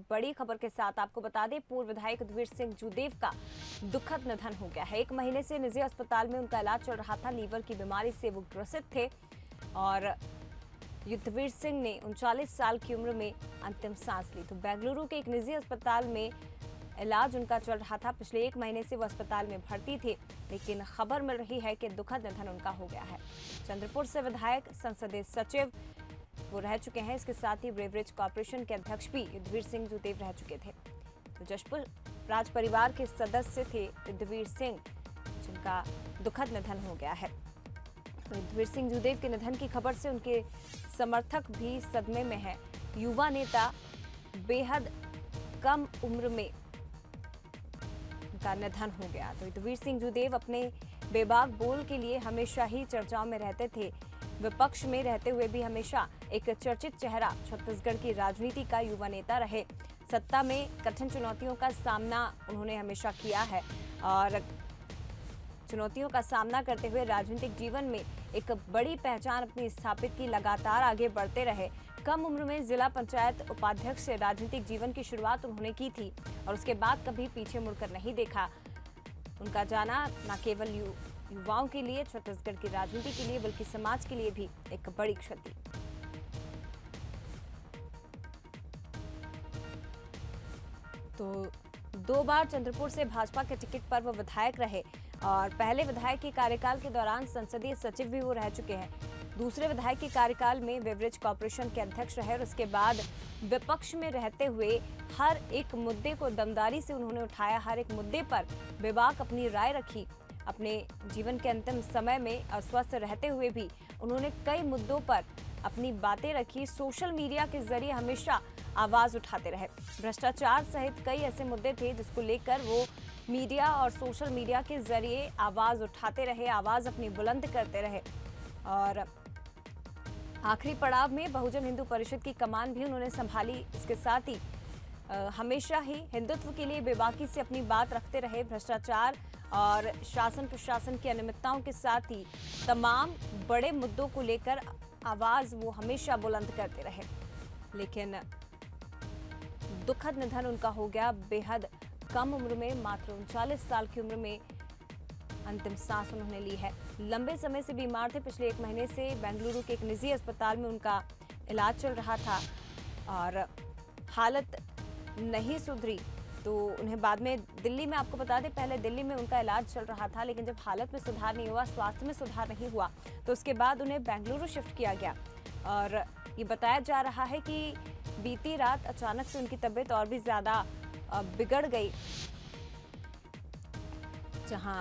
बड़ी खबर के साथ आपको बता दें, पूर्व विधायक युद्धवीर सिंह जूदेव का दुखद निधन हो गया है। 1 महीने से निजी अस्पताल में उनका इलाज चल रहा था। लीवर की बीमारी से वो ग्रसित थे और युद्धवीर सिंह ने 39 साल की उम्र में अंतिम सांस ली। तो बेंगलुरु के एक निजी अस्पताल में इलाज उनका चल रहा था। पिछले 1 महीने से वो अस्पताल में भर्ती थे, लेकिन खबर मिल रही है कि दुखद निधन उनका हो गया है। चंद्रपुर से विधायक, संसदीय सचिव वो रह चुके हैं। इसके साथ ही ब्रेवरेज कॉर्पोरेशन के अध्यक्ष भी युद्धवीर सिंह जूदेव रह चुके थे। तो जशपुर राज परिवार के सदस्य थे युद्धवीर सिंह, जिनका दुखद निधन हो गया है। तो युद्धवीर सिंह जूदेव के निधन की खबर से उनके समर्थक भी सदमे में हैं। युवा नेता बेहद कम उम्र में उनका निधन हो गया। तो युद्धवीर सिंह जूदेव अपने बेबाक बोल के लिए हमेशा ही चर्चाओं में रहते थे। विपक्ष में रहते हुए भी हमेशा एक चर्चित चेहरा छत्तीसगढ़ की राजनीति का युवा नेता रहे। सत्ता में कठिन चुनौतियों का सामना उन्होंने हमेशा किया है और चुनौतियों का सामना करते हुए राजनीतिक जीवन में एक बड़ी पहचान अपनी स्थापित की। लगातार आगे बढ़ते रहे। कम उम्र में जिला पंचायत उपाध्यक्ष से राजनीतिक जीवन की शुरुआत उन्होंने की थी और उसके बाद कभी पीछे मुड़कर नहीं देखा। उनका जाना न केवल युवाओं के लिए, छत्तीसगढ़ की राजनीति के लिए, बल्कि समाज के लिए भी एक बड़ी क्षति। तो 2 बार चंद्रपुर से भाजपा के टिकट पर वो विधायक रहे और पहले विधायक के कार्यकाल के दौरान संसदीय सचिव भी वो रह चुके हैं। दूसरे विधायक के कार्यकाल में ब्रेवरेज कॉर्पोरेशन के अध्यक्ष रहे और उसके बाद विपक्ष में रहते हुए हर एक मुद्दे को दमदारी से उन्होंने उठाया। हर एक मुद्दे पर बेबाक अपनी राय रखी। अपने जीवन के अंतिम समय में अस्वस्थ रहते हुए भी उन्होंने कई मुद्दों पर अपनी बातें रखी। सोशल मीडिया के जरिए हमेशा आवाज उठाते रहे। भ्रष्टाचार सहित कई ऐसे मुद्दे थे जिसको लेकर वो मीडिया और सोशल मीडिया के जरिए आवाज उठाते रहे, आवाज अपनी बुलंद करते रहे। और आखिरी पड़ाव में बहुजन हिंदू परिषद की कमान भी उन्होंने संभाली। इसके साथ ही हमेशा ही हिंदुत्व के लिए बेबाकी से अपनी बात रखते रहे। भ्रष्टाचार और शासन प्रशासन की अनियमितताओं के साथ ही तमाम बड़े मुद्दों को लेकर आवाज वो हमेशा बुलंद करते रहे। लेकिन दुखद निधन उनका हो गया। बेहद कम उम्र में, मात्र 39 साल की उम्र में अंतिम सांस उन्होंने ली है। लंबे समय से बीमार थे। पिछले 1 महीने से बेंगलुरु के एक निजी अस्पताल में उनका इलाज चल रहा था और हालत नहीं सुधरी तो उन्हें बाद में दिल्ली में, आपको बता दें, पहले दिल्ली में उनका इलाज चल रहा था, लेकिन जब हालत में सुधार नहीं हुआ, स्वास्थ्य में सुधार नहीं हुआ, तो उसके बाद उन्हें बेंगलुरु शिफ्ट किया गया। और ये बताया जा रहा है कि बीती रात अचानक से उनकी तबीयत और भी ज्यादा बिगड़ गई, जहां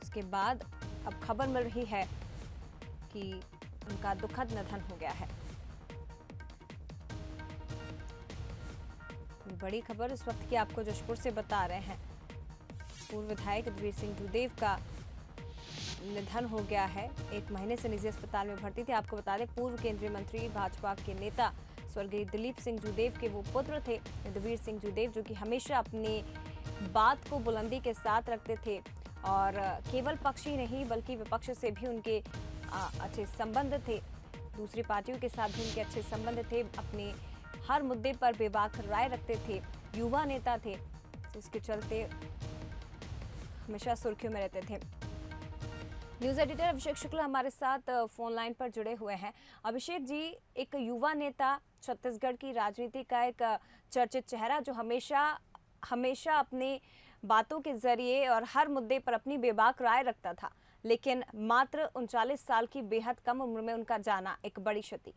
उसके बाद अब खबर मिल रही है कि उनका दुखद निधन हो गया है। बड़ी खबर इस वक्त की आपको जशपुर से बता रहे हैं। पूर्व विधायक युद्धवीर सिंह जूदेव का निधन हो गया है। 1 महीने से निजी अस्पताल में भर्ती थे। आपको बता दें, पूर्व केंद्रीय मंत्री, भाजपा के नेता स्वर्गीय दिलीप सिंह जूदेव के वो पुत्र थे युद्धवीर सिंह जूदेव, जो कि हमेशा अपनी बात को बुलंदी के साथ रखते थे और केवल पक्ष ही नहीं बल्कि विपक्ष से भी उनके अच्छे संबंध थे। दूसरी पार्टियों के साथ भी उनके अच्छे संबंध थे। अपने हर मुद्दे पर बेबाक राय रखते थे। युवा नेता थे, जिसके चलते हमेशा सुर्खियों में रहते थे। न्यूज एडिटर अभिषेक शुक्ला हमारे साथ फोन लाइन पर जुड़े हुए हैं। अभिषेक जी, एक युवा नेता, छत्तीसगढ़ की राजनीति का एक चर्चित चेहरा, जो हमेशा अपनी बातों के जरिए और हर मुद्दे पर अपनी बेबाक राय रखता था, लेकिन मात्र 39 साल की बेहद कम उम्र में उनका जाना एक बड़ी क्षति।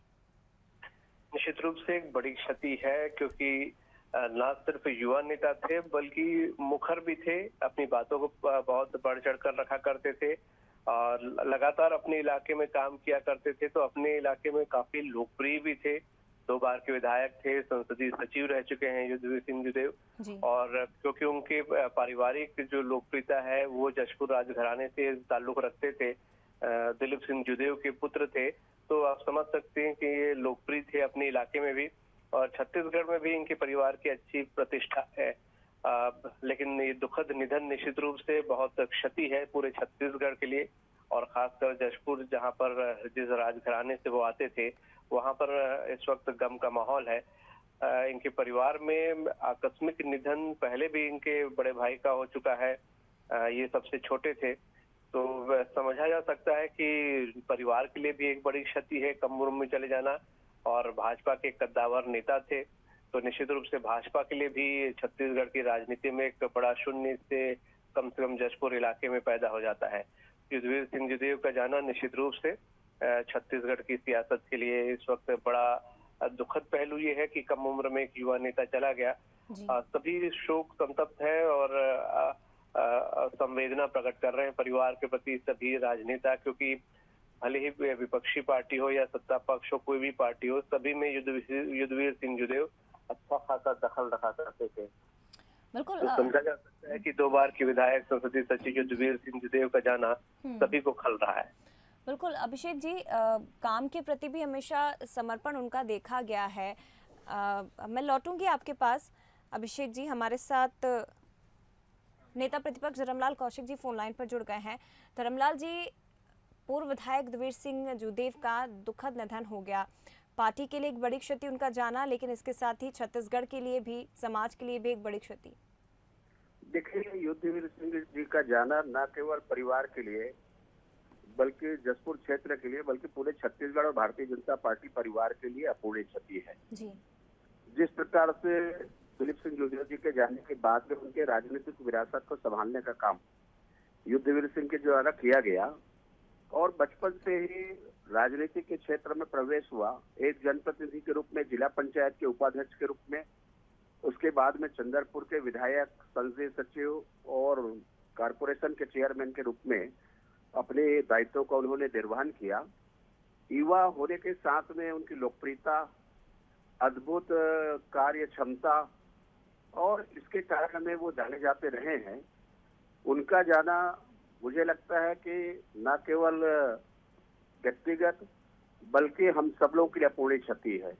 निश्चित रूप से एक बड़ी क्षति है, क्योंकि न सिर्फ युवा नेता थे बल्कि मुखर भी थे। अपनी बातों को बहुत बढ़ चढ़ कर रखा करते थे और लगातार अपने इलाके में काम किया करते थे। तो अपने इलाके में काफी लोकप्रिय भी थे। 2 बार के विधायक थे, संसदीय सचिव रह चुके हैं युद्धवीर सिंह जूदेव। और क्योंकि उनके पारिवारिक जो लोकप्रियता है वो जशपुर राजघराने से ताल्लुक रखते थे, दिलीप सिंह जूदेव के पुत्र थे, तो आप समझ सकते हैं कि ये लोकप्रिय थे अपने इलाके में भी और छत्तीसगढ़ में भी इनके परिवार की अच्छी प्रतिष्ठा है। लेकिन ये दुखद निधन निश्चित रूप से बहुत क्षति है पूरे छत्तीसगढ़ के लिए और खासकर जशपुर, जहां पर जिस राजघराने से वो आते थे वहां पर इस वक्त गम का माहौल है। इनके परिवार में आकस्मिक निधन पहले भी इनके बड़े भाई का हो चुका है। ये सबसे छोटे थे, तो समझा जा सकता है कि परिवार के लिए भी एक बड़ी क्षति है कम उम्र में चले जाना। और भाजपा के कद्दावर नेता थे, तो निश्चित रूप से भाजपा के लिए भी छत्तीसगढ़ की राजनीति में एक बड़ा शून्य से कम जशपुर इलाके में पैदा हो जाता है। युद्धवीर सिंह जूदेव का जाना निश्चित रूप से छत्तीसगढ़ की सियासत के लिए इस वक्त बड़ा दुखद पहलू ये है कि कम उम्र में एक युवा नेता चला गया। सभी शोक संतप्त है और संवेदना प्रकट कर रहे हैं परिवार के प्रति सभी राजनेता, क्योंकि भले ही विपक्षी पार्टी हो या सत्ता पक्ष हो, कोई भी पार्टी हो, सभी में युद्धवीर सिंह जूदेव अच्छा खासा दखल रखा करते थे। बिल्कुल तो समझा जा सकता है कि 2 बार के विधायक संसदीय सचिव युद्धवीर सिंह जूदेव का जाना सभी को खल रहा है। बिल्कुल अभिषेक जी, काम के प्रति भी हमेशा समर्पण उनका देखा गया है। मैं लौटूंगी आपके पास अभिषेक जी। हमारे साथ नेता प्रतिपक्ष धर्मलाल कौशिक जी फोन लाइन पर जुड़ गए हैं। धर्मलाल जी, पूर्व विधायक युद्धवीर सिंह जूदेव का दुखद निधन हो गया। पार्टी के लिए एक बड़ी क्षति उनका जाना, लेकिन इसके साथ ही छत्तीसगढ़ के लिए भी, समाज के लिए भी एक बड़ी क्षति। देखिए, युद्धवीर सिंह जी का जाना न केवल परिवार के लिए बल्कि जशपुर क्षेत्र के लिए, बल्कि पूरे छत्तीसगढ़ और भारतीय जनता पार्टी परिवार के लिए अपूरणीय क्षति है जी। जिस प्रकार से दिलीप सिंह जूदेव जी के जाने के बाद में उनके राजनीतिक विरासत को संभालने का काम युद्धवीर सिंह के द्वारा किया गया और बचपन से ही राजनीति के क्षेत्र में प्रवेश हुआ। एक जनप्रतिनिधि के रूप में, जिला पंचायत के उपाध्यक्ष के रूप में, उसके बाद में चंद्रपुर के विधायक, संसदीय सचिव और कारपोरेशन के चेयरमैन के रूप में अपने दायित्वों का उन्होंने निर्वहन किया। युवा होने के साथ में उनकी लोकप्रियता, अद्भुत कार्य क्षमता और इसके कारण में वो जाने जाते रहे हैं। उनका जाना मुझे लगता है कि न केवल व्यक्तिगत बल्कि हम सब लोगों के लिए अपूरणीय क्षति है।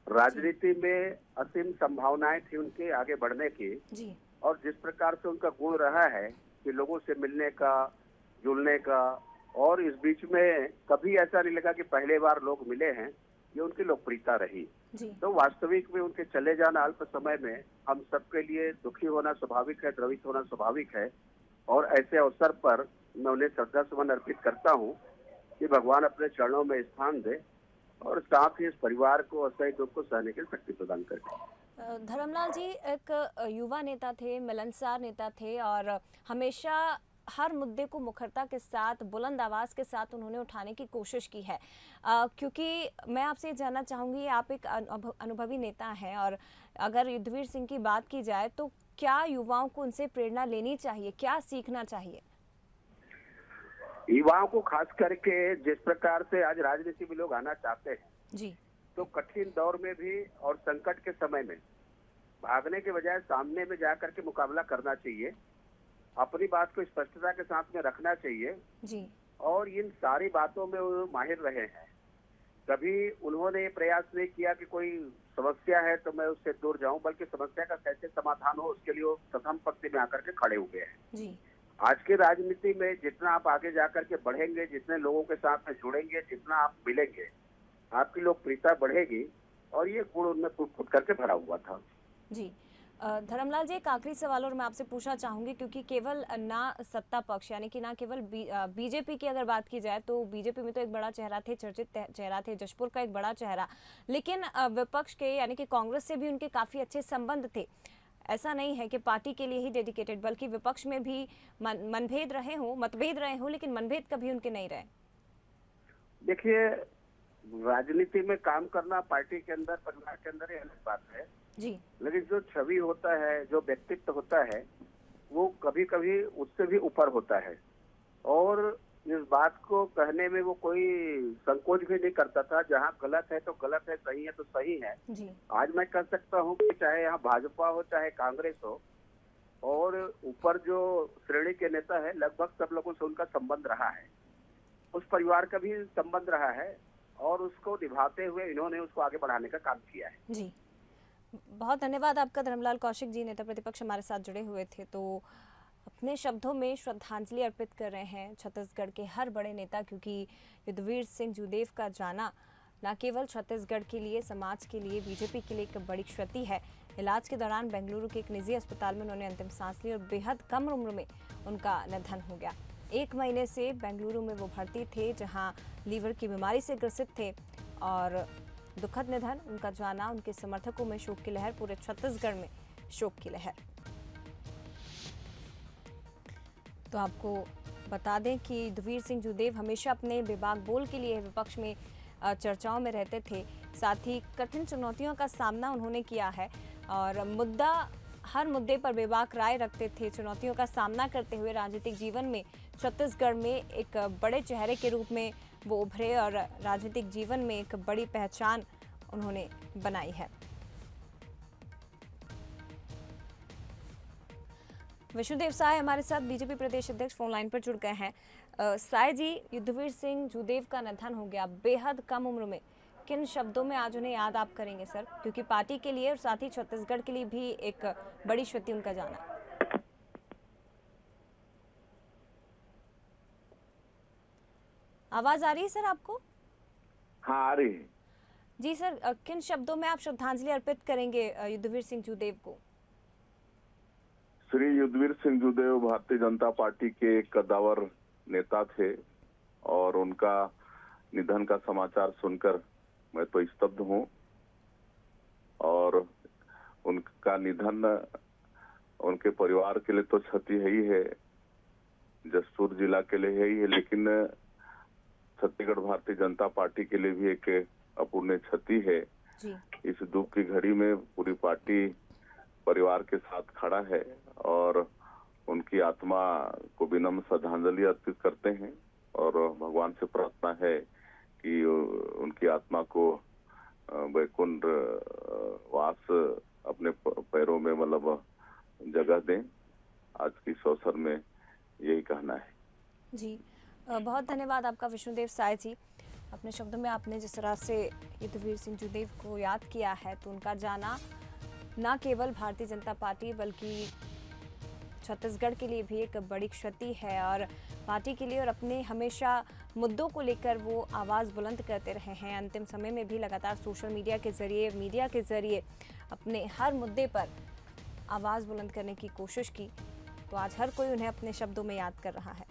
राजनीति में असीम संभावनाएं थी उनके आगे बढ़ने की जी। और जिस प्रकार से उनका गुण रहा है कि लोगों से मिलने का, जुड़ने का, और इस बीच में कभी ऐसा नहीं लगा कि पहले बार लोग मिले हैं, ये उनकी लोकप्रियता रही। तो वास्तविक में उनके चले जाना अल्प समय में हम सबके लिए दुखी होना स्वाभाविक है, द्रवित होना स्वाभाविक है। और ऐसे अवसर पर मैं उन्हें श्रद्धा सुमन अर्पित करता हूँ कि भगवान अपने चरणों में स्थान दे और साथ ही इस परिवार को असह्य दुख को सहने की शक्ति प्रदान करे। धर्मलाल जी एक युवा नेता थे, मिलनसार नेता थे और हमेशा हर मुद्दे को मुखरता के साथ, बुलंद आवाज के साथ उन्होंने उठाने की कोशिश की है। क्योंकि मैं आपसे जानना चाहूंगी, आप एक अनुभवी नेता हैं और अगर युद्धवीर सिंह की बात की जाए तो क्या युवाओं को उनसे प्रेरणा लेनी चाहिए, क्या सीखना चाहिए? युवाओं को खास करके जिस प्रकार से आज राजनीति में लोग आना चाहते हैं जी, तो कठिन दौर में भी और संकट के समय में भागने के बजाय सामने में जाकर के मुकाबला करना चाहिए। अपनी बात को स्पष्टता के साथ में रखना चाहिए जी। और इन सारी बातों में वो माहिर रहे हैं। कभी उन्होंने प्रयास नहीं किया कि कोई समस्या है तो मैं उससे दूर जाऊं, बल्कि समस्या का कैसे समाधान हो उसके लिए वो प्रथम पंक्ति में आकर के खड़े हुए हैं जी। आज की राजनीति में जितना आप आगे जाकर के बढ़ेंगे, जितने लोगों के साथ में जुड़ेंगे, जितना आप मिलेंगे, आपकी लोकप्रियता बढ़ेगी और ये गुण उनमें फुट करके भरा हुआ था। जी। धर्मलाल जी, एक आखिरी सवाल और मैं आपसे पूछना चाहूंगी, क्योंकि केवल ना सत्ता पक्ष यानी कि ना केवल बीजेपी की अगर बात की जाए तो बीजेपी में तो एक बड़ा चेहरा थे, चर्चित चेहरा थे, जशपुर का एक बड़ा चेहरा, लेकिन विपक्ष के यानी कि कांग्रेस से भी उनके काफी अच्छे संबंध थे। ऐसा नहीं है कि पार्टी के लिए ही डेडिकेटेड, बल्कि विपक्ष में भी मतभेद रहे हों, लेकिन मनभेद कभी उनके नहीं रहे। देखिए, राजनीति में काम करना पार्टी के अंदर, परिवार के अंदर, ये अलग बात है जी। लेकिन जो छवि होता है, जो व्यक्तित्व होता है, वो कभी कभी उससे भी ऊपर होता है और इस बात को कहने में वो कोई संकोच भी नहीं करता था। जहाँ गलत है तो गलत है, सही है तो सही है जी। आज मैं कह सकता हूँ कि चाहे यहाँ भाजपा हो चाहे कांग्रेस हो, और ऊपर जो श्रेणी के नेता है लगभग सब लोगों से उनका संबंध रहा है, उस परिवार का भी संबंध रहा है और उसको निभाते हुए इन्होंने उसको आगे बढ़ाने का काम किया है। जी, बहुत धन्यवाद आपका धर्मलाल कौशिक जी, नेता प्रतिपक्ष हमारे साथ जुड़े हुए थे। तो अपने शब्दों में श्रद्धांजलि अर्पित कर रहे हैं छत्तीसगढ़ के हर बड़े नेता, क्योंकि युद्धवीर सिंह जूदेव का जाना न केवल छत्तीसगढ़ के लिए, समाज के लिए, बीजेपी के लिए एक बड़ी क्षति है। इलाज के दौरान बेंगलुरु के एक निजी अस्पताल में उन्होंने अंतिम सांस ली और बेहद कम उम्र में उनका निधन हो गया। 1 महीने से बेंगलुरु में वो भर्ती थे, जहां लीवर की बीमारी से ग्रसित थे और दुखद निधन, उनका जाना, उनके समर्थकों में शोक की लहर, पूरे छत्तीसगढ़ में शोक की लहर। तो आपको बता दें कि युद्धवीर सिंह जुदेव हमेशा अपने बेबाक बोल के लिए विपक्ष में चर्चाओं में रहते थे। साथ ही कठिन चुनौतियों का सामना उन्होंने किया है और हर मुद्दे पर बेबाक राय रखते थे। चुनौतियों का सामना करते हुए राजनीतिक जीवन में छत्तीसगढ़ में एक बड़े चेहरे के रूप में वो उभरे और राजनीतिक जीवन में एक बड़ी पहचान उन्होंने बनाई है। विष्णुदेव साय हमारे साथ बीजेपी प्रदेश अध्यक्ष फोन लाइन पर जुड़ गए हैं। साय जी, युद्धवीर सिंह जुदेव का निधन हो गया बेहद कम उम्र में, किन शब्दों में आज उन्हें याद आप करेंगे सर? क्योंकि पार्टी के लिए और साथ ही छत्तीसगढ़ के लिए भी एक बड़ी क्षति उनका जाना। आवाज आ रही है सर आपको? हाँ, आ रही है जी सर, किन शब्दों में आप श्रद्धांजलि अर्पित करेंगे युद्धवीर सिंह जुदेव को? श्री युद्धवीर सिंह जुदेव भारतीय जनता पार्टी के एक कद्दावर नेता थे और उनका निधन का समाचार सुनकर मैं तो स्तब्ध हूँ। और उनका निधन उनके परिवार के लिए तो क्षति है ही है, जसपुर जिला के लिए है ही है, लेकिन छत्तीसगढ़ भारतीय जनता पार्टी के लिए भी एक अपूर्णीय क्षति है जी। इस दुख की घड़ी में पूरी पार्टी परिवार के साथ खड़ा है और उनकी आत्मा को विनम्र श्रद्धांजलि अर्पित करते हैं और भगवान से प्रार्थना है कि उनकी आत्मा को वैकुंठ वास अपने पैरों में मतलब जगह दें। आज की इस अवसर में यही कहना है जी। बहुत धन्यवाद आपका विष्णुदेव साय जी। अपने शब्दों में आपने जिस तरह से युद्धवीर सिंह जुदेव को याद किया है, तो उनका जाना न केवल भारतीय जनता पार्टी बल्कि छत्तीसगढ़ के लिए भी एक बड़ी क्षति है और पार्टी के लिए और अपने हमेशा मुद्दों को लेकर वो आवाज़ बुलंद करते रहे हैं। अंतिम समय में भी लगातार सोशल मीडिया के जरिए, मीडिया के जरिए अपने हर मुद्दे पर आवाज़ बुलंद करने की कोशिश की। तो आज हर कोई उन्हें अपने शब्दों में याद कर रहा है।